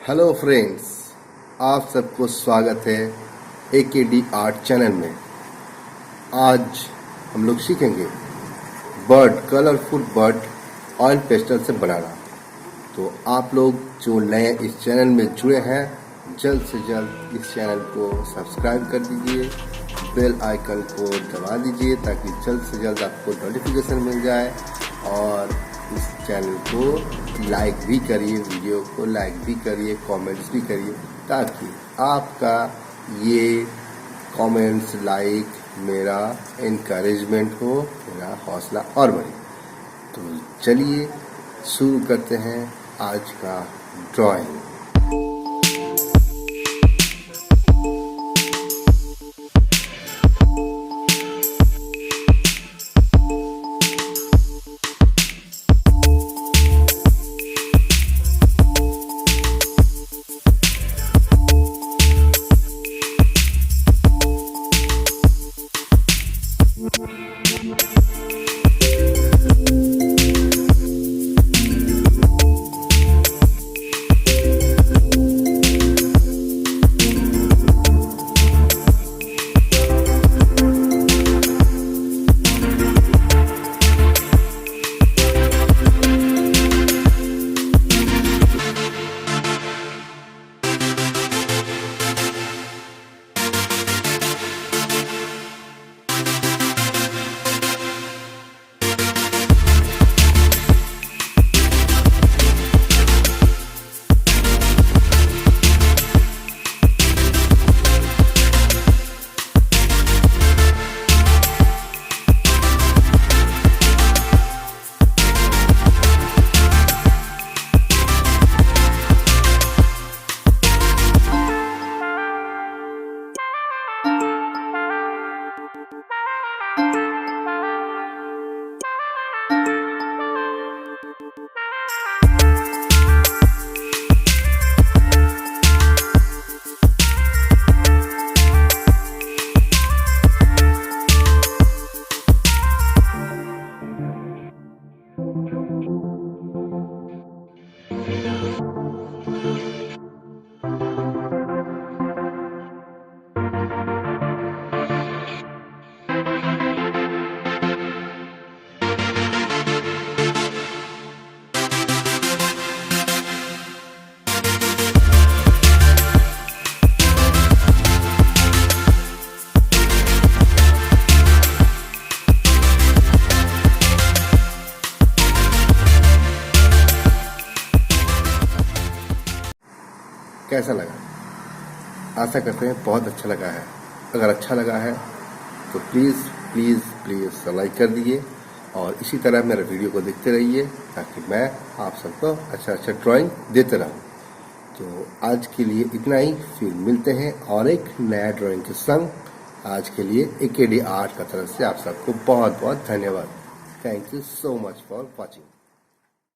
Hello friends, आप सबको स्वागत है AKD आर्ट चैनल में। आज हम लोग सीखेंगे कलरफुल बर्ड ऑयल पेस्टल से बनाना। तो आप लोग जो नए इस चैनल में जुड़े हैं, जल्द से जल्द इस चैनल को सब्सक्राइब कर दीजिए, बेल आइकन को दबा दीजिए ताकि जल्द से जल्द आपको नोटिफिकेशन मिल जाए। और इस चैनल को लाइक भी करिए, वीडियो को लाइक भी करिए, कमेंट्स भी करिए, ताकि आपका ये कमेंट्स लाइक मेरा इनकरेजमेंट हो, मेरा हौसला और बढ़े। तो चलिए शुरू करते हैं आज का ड्राइंग। कैसा लगा? आशा करते हैं बहुत अच्छा लगा है। अगर अच्छा लगा है तो प्लीज़ प्लीज़ प्लीज़ लाइक कर दीजिए और इसी तरह मेरे वीडियो को देखते रहिए ताकि मैं आप सबको अच्छा अच्छा ड्राइंग देते रहूं। तो आज के लिए इतना ही, फिर मिलते हैं और एक नया ड्राइंग के संग। आज के लिए AKD आर्ट का तरफ से आप सबको बहुत बहुत धन्यवाद। Thank you so much for watching.